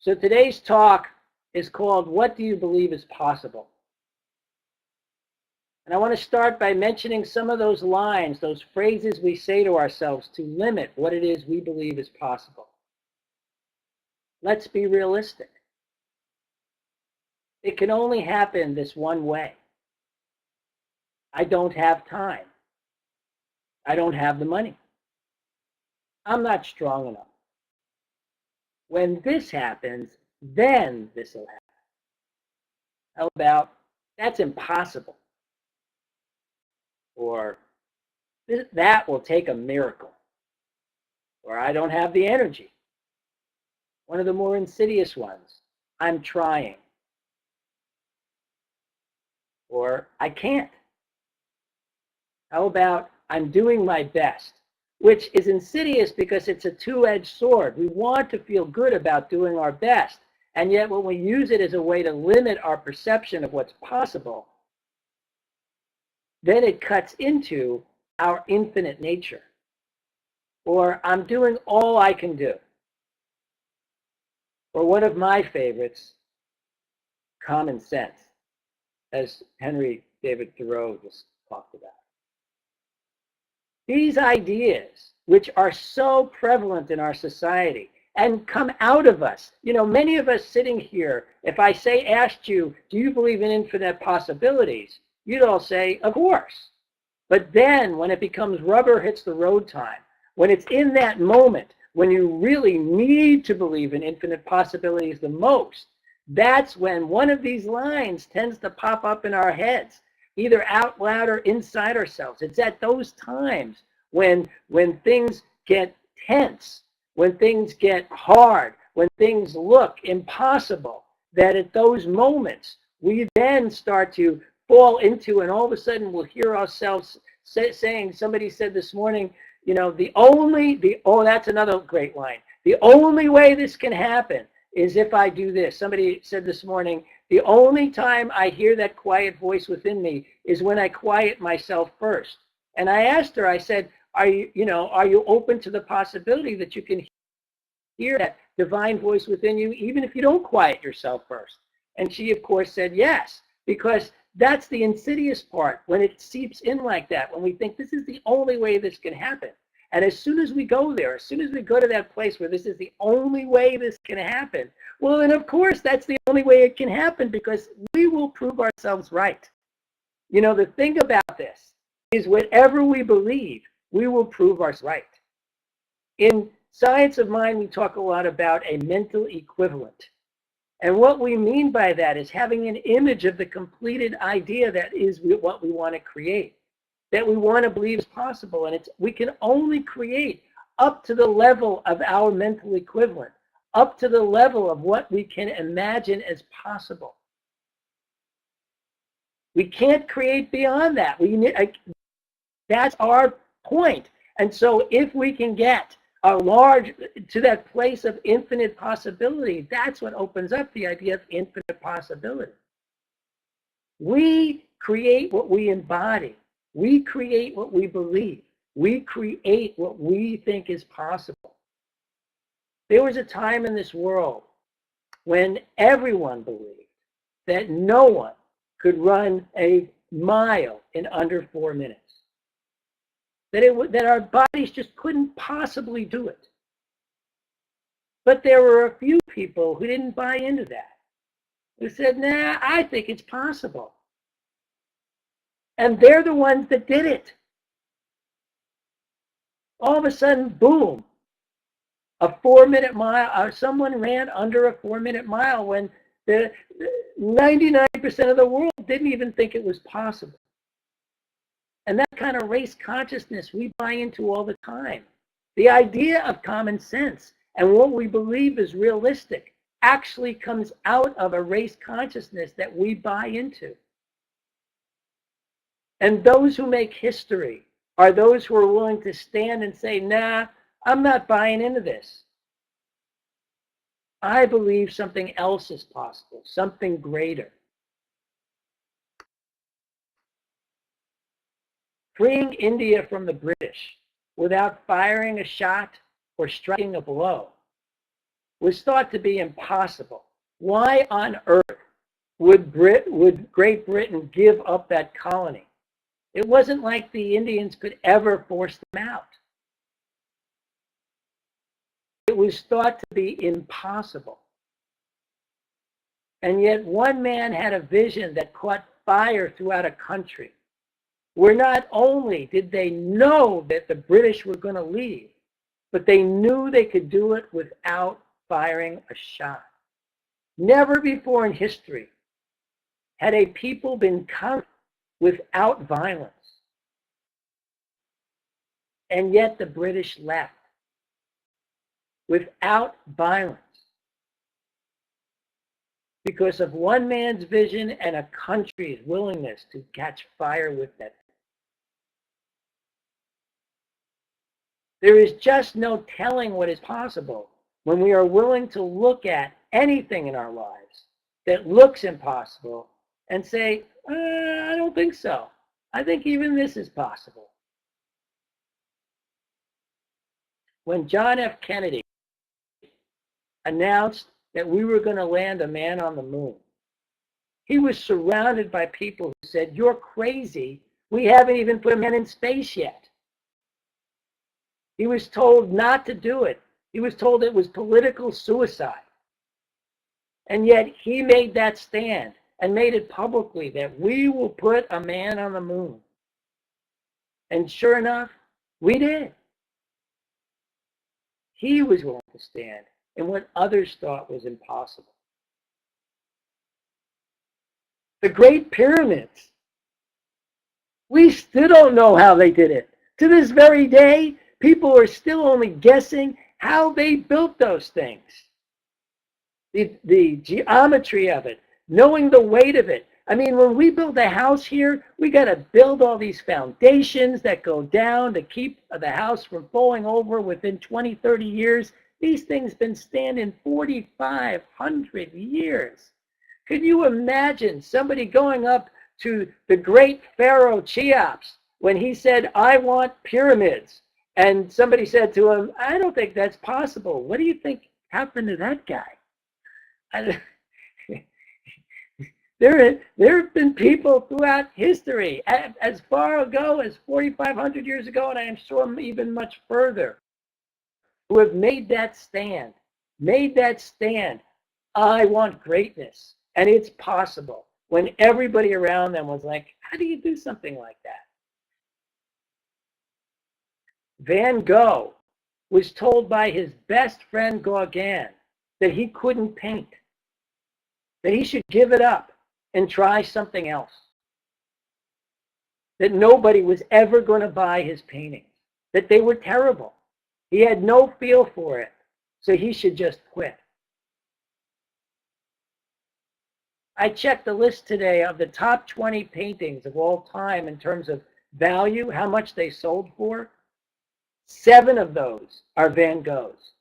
So today's talk is called, What Do You Believe is Possible? And I want to start by mentioning some of those lines, those phrases we say to ourselves to limit what it is we believe is possible. Let's be realistic. It can only happen this one way. I don't have time. I don't have the money. I'm not strong enough. When this happens, then this will happen. How about, that's impossible? Or, that will take a miracle. Or, I don't have the energy. One of the more insidious ones, I'm trying. Or, I can't. How about, I'm doing my best? Which is insidious because it's a two-edged sword. We want to feel good about doing our best. And yet when we use it as a way to limit our perception of what's possible, then it cuts into our infinite nature. Or I'm doing all I can do. Or one of my favorites, common sense, as Henry David Thoreau just talked about. These ideas, which are so prevalent in our society and come out of us, many of us sitting here, if I asked you, do you believe in infinite possibilities? You'd all say, of course. But then when it becomes rubber hits the road time, when it's in that moment, when you really need to believe in infinite possibilities the most, that's when one of these lines tends to pop up in our heads, either out loud or inside ourselves. It's at those times when things get tense, when things get hard, when things look impossible, that at those moments we then start to fall into, and all of a sudden we'll hear ourselves saying, somebody said this morning, that's another great line. The only way this can happen is if I do this. Somebody said this morning, the only time I hear that quiet voice within me is when I quiet myself first. And I asked her, I said, are you open to the possibility that you can hear that divine voice within you even if you don't quiet yourself first? And she, of course, said yes, because that's the insidious part, when it seeps in like that, when we think this is the only way this can happen. And as soon as we go there, as soon as we go to that place where this is the only way this can happen, well, then of course that's the only way it can happen, because we will prove ourselves right. The thing about this is whatever we believe, we will prove ourselves right. In Science of Mind, we talk a lot about a mental equivalent. And what we mean by that is having an image of the completed idea that is what we want to create, that we want to believe is possible. And we can only create up to the level of our mental equivalent, up to the level of what we can imagine as possible. We can't create beyond that. That's our point. And so if we can get to that place of infinite possibility, that's what opens up the idea of infinite possibility. We create what we embody. We create what we believe. We create what we think is possible. There was a time in this world when everyone believed that no one could run a mile in under 4 minutes. That our bodies just couldn't possibly do it. But there were a few people who didn't buy into that, who said, nah, I think it's possible. And they're the ones that did it. All of a sudden, boom, a 4-minute mile, someone ran under a 4-minute mile when the 99% of the world didn't even think it was possible. And that kind of race consciousness we buy into all the time. The idea of common sense and what we believe is realistic actually comes out of a race consciousness that we buy into. And those who make history are those who are willing to stand and say, nah, I'm not buying into this. I believe something else is possible, something greater. Freeing India from the British without firing a shot or striking a blow was thought to be impossible. Why on earth would Great Britain give up that colony? It wasn't like the Indians could ever force them out. It was thought to be impossible. And yet one man had a vision that caught fire throughout a country, where not only did they know that the British were going to leave, but they knew they could do it without firing a shot. Never before in history had a people been conquered without violence. And yet the British left without violence because of one man's vision and a country's willingness to catch fire with it. There is just no telling what is possible when we are willing to look at anything in our lives that looks impossible and say, I don't think so. I think even this is possible. When John F. Kennedy announced that we were going to land a man on the moon, he was surrounded by people who said, you're crazy. We haven't even put a man in space yet. He was told not to do it. He was told it was political suicide. And yet he made that stand and made it publicly that we will put a man on the moon. And sure enough, we did. He was willing to stand in what others thought was impossible. The Great Pyramids. We still don't know how they did it. To this very day, people are still only guessing how they built those things. The geometry of it, knowing the weight of it. I mean, when we build a house here, we got to build all these foundations that go down to keep the house from falling over within 20, 30 years. These things been standing 4,500 years. Could you imagine somebody going up to the great Pharaoh Cheops when he said, I want pyramids? And somebody said to him, I don't think that's possible. What do you think happened to that guy? There have been people throughout history, as far ago as 4,500 years ago, and I am sure even much further, who have made that stand. I want greatness, and it's possible, when everybody around them was like, how do you do something like that? Van Gogh was told by his best friend Gauguin that he couldn't paint, that he should give it up and try something else, that nobody was ever going to buy his paintings, that they were terrible. He had no feel for it, so he should just quit. I checked the list today of the top 20 paintings of all time in terms of value, how much they sold for. 7 of those are Van Gogh's.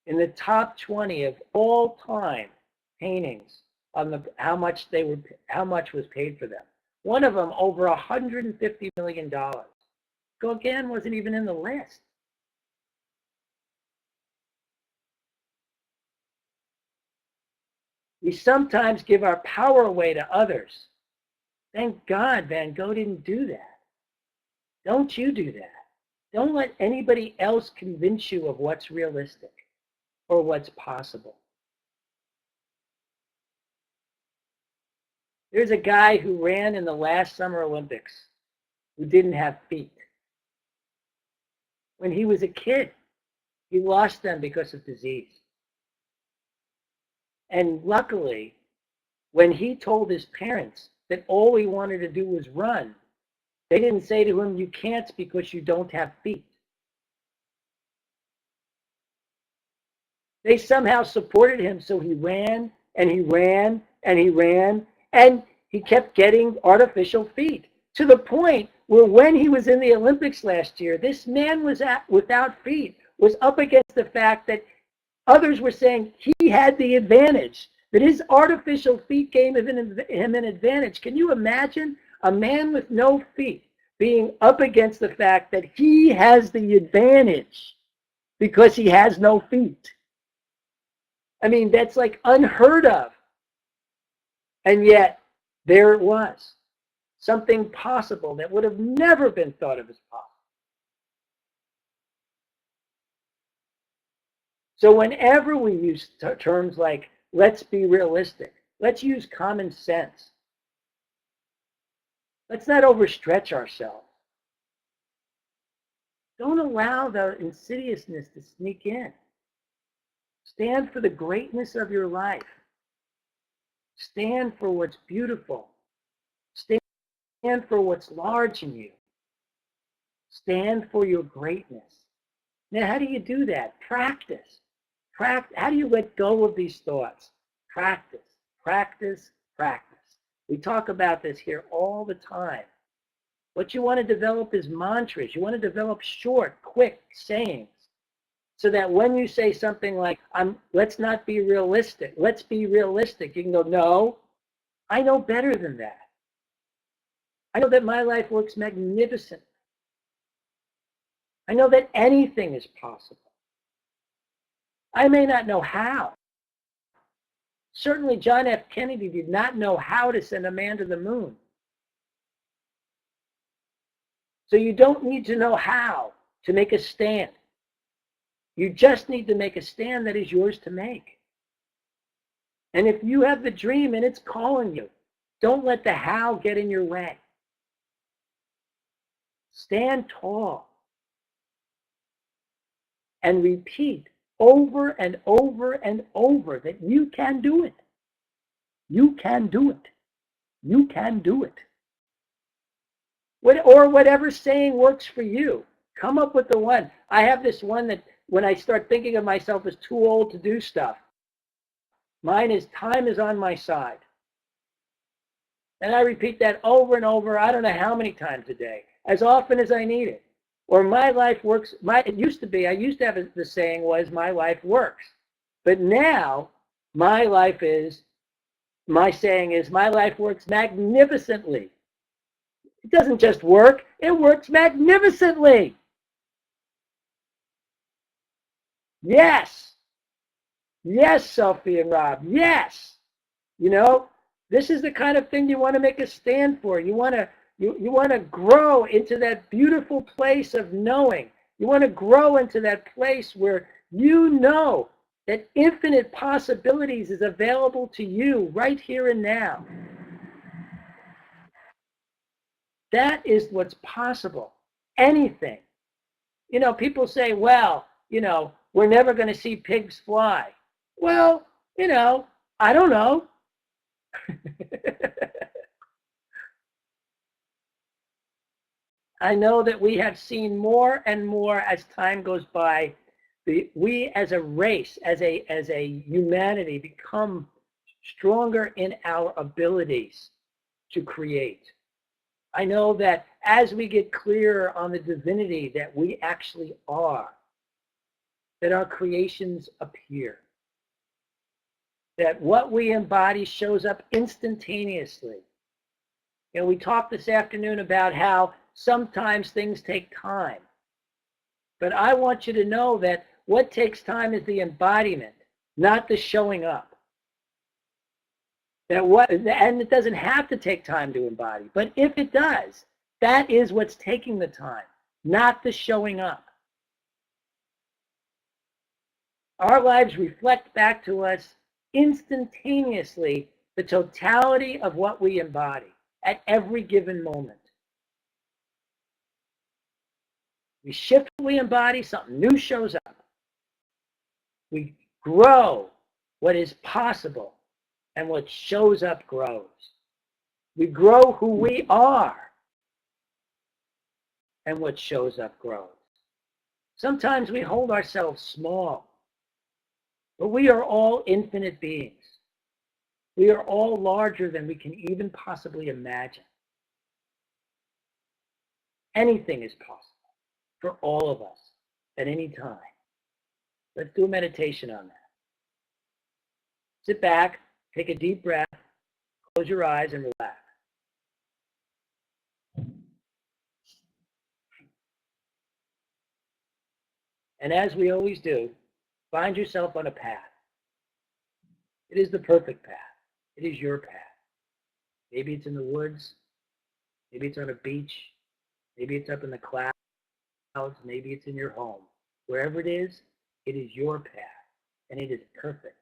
In the top 20 of all time paintings on how much was paid for them. One of them over $150 million. Gauguin wasn't even in the list. We sometimes give our power away to others. Thank God Van Gogh didn't do that. Don't you do that. Don't let anybody else convince you of what's realistic or what's possible. There's a guy who ran in the last Summer Olympics who didn't have feet. When he was a kid, he lost them because of disease. And luckily, when he told his parents that all he wanted to do was run, they didn't say to him, you can't because you don't have feet. They somehow supported him, so he ran and he ran and he ran, and he kept getting artificial feet, to the point where when he was in the Olympics last year, this man was without feet, was up against the fact that others were saying he had the advantage, that his artificial feet gave him an advantage. Can you imagine a man with no feet being up against the fact that he has the advantage because he has no feet? I mean, that's like unheard of. And yet, there it was. Something possible that would have never been thought of as possible. So whenever we use terms like, let's be realistic, let's use common sense. Let's not overstretch ourselves. Don't allow the insidiousness to sneak in. Stand for the greatness of your life. Stand for what's beautiful. Stand for what's large in you. Stand for your greatness. Now, how do you do that? Practice. How do you let go of these thoughts? Practice, practice, practice. We talk about this here all the time. What you want to develop is mantras. You want to develop short, quick sayings so that when you say something like, let's not be realistic, let's be realistic, you can go, no, I know better than that. I know that my life works magnificent. I know that anything is possible. I may not know how. Certainly John F. Kennedy did not know how to send a man to the moon. So you don't need to know how to make a stand. You just need to make a stand that is yours to make. And if you have the dream and it's calling you, don't let the how get in your way. Stand tall and repeat over and over and over that you can do it. You can do it. You can do it. Or whatever saying works for you. Come up with the one. I have this one that when I start thinking of myself as too old to do stuff, mine is time is on my side. And I repeat that over and over, I don't know how many times a day, as often as I need it. Or my life works, it used to be, I used to have the saying was, my life works. But now, my saying is, my life works magnificently. It doesn't just work, it works magnificently. Yes. Yes, Sophie and Rob. Yes. You know, this is the kind of thing you want to make a stand for. You want to grow into that beautiful place of knowing. You want to grow into that place where you know that infinite possibilities is available to you right here and now. That is what's possible. Anything. You know, people say, well, you know, we're never going to see pigs fly. Well, you know, I don't know. I know that we have seen more and more as time goes by. We as a race, as a humanity, become stronger in our abilities to create. I know that as we get clearer on the divinity that we actually are, that our creations appear. That what we embody shows up instantaneously. You know, we talked this afternoon about how sometimes things take time. But I want you to know that what takes time is the embodiment, not the showing up. And it doesn't have to take time to embody, but if it does, that is what's taking the time, not the showing up. Our lives reflect back to us instantaneously the totality of what we embody at every given moment. We shift what we embody, something new shows up. We grow what is possible, and what shows up grows. We grow who we are, and what shows up grows. Sometimes we hold ourselves small, but we are all infinite beings. We are all larger than we can even possibly imagine. Anything is possible for all of us at any time. Let's do a meditation on that. Sit back, take a deep breath, close your eyes, and relax. And as we always do, find yourself on a path. It is the perfect path. It is your path. Maybe it's in the woods. Maybe it's on a beach. Maybe it's up in the clouds. Maybe it's in your home. Wherever it is your path. And it is perfect.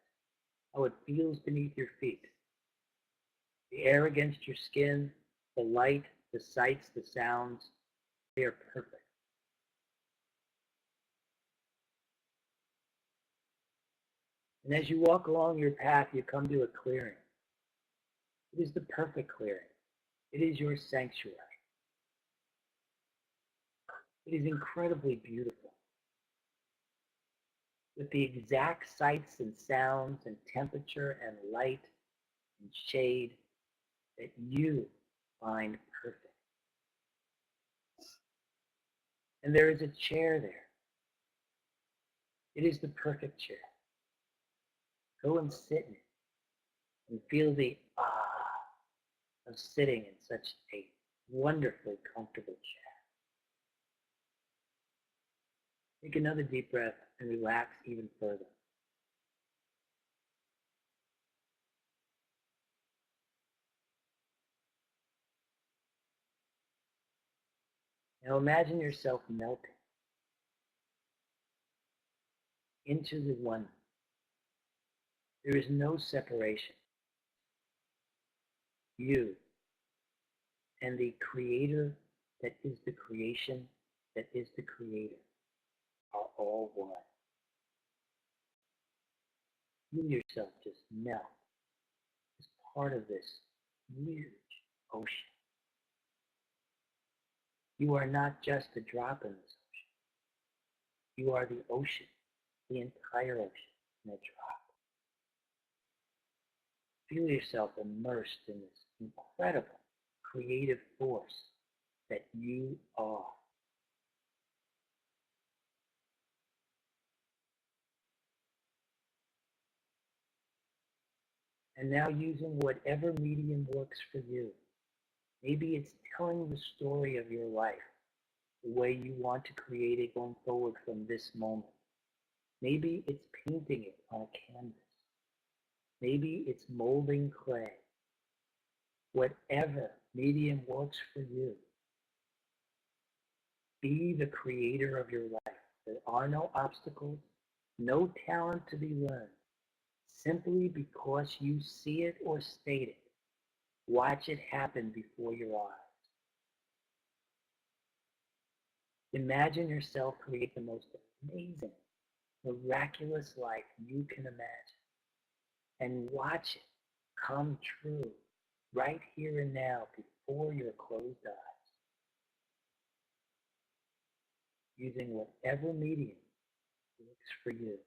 How it feels beneath your feet. The air against your skin, the light, the sights, the sounds, they are perfect. And as you walk along your path, you come to a clearing. It is the perfect clearing. It is your sanctuary. It is incredibly beautiful. With the exact sights and sounds and temperature and light and shade that you find perfect. And there is a chair there. It is the perfect chair. Go and sit in it and feel the of sitting in such a wonderfully comfortable chair. Take another deep breath and relax even further. Now imagine yourself melting into the one. There is no separation. You and the creator that is the creation that is the creator are all one. You yourself just melt as part of this huge ocean. You are not just a drop in this ocean. You are the ocean, the entire ocean in a drop. Feel yourself immersed in this incredible creative force that you are. And now using whatever medium works for you. Maybe it's telling the story of your life, the way you want to create it going forward from this moment. Maybe it's painting it on a canvas. Maybe it's molding clay. Whatever medium works for you. Be the creator of your life. There are no obstacles, no talent to be learned. Simply because you see it or state it, watch it happen before your eyes. Imagine yourself create the most amazing, miraculous life you can imagine, and watch it come true right here and now before your closed eyes, using whatever medium works for you.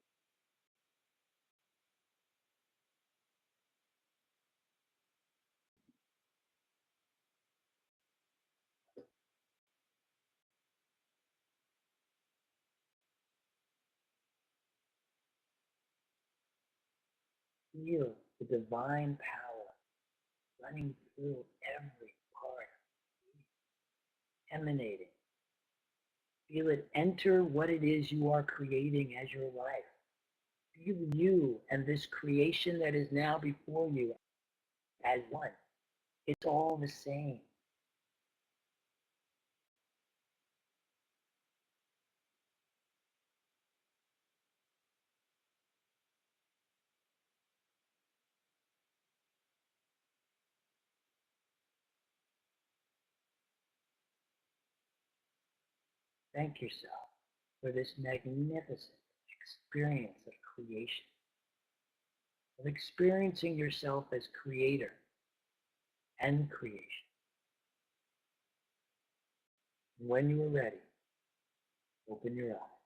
Feel the divine power running through every part, emanating. Feel it enter what it is you are creating as your life. Feel you and this creation that is now before you as one. It's all the same. Thank yourself for this magnificent experience of creation, of experiencing yourself as creator and creation. When you are ready, open your eyes.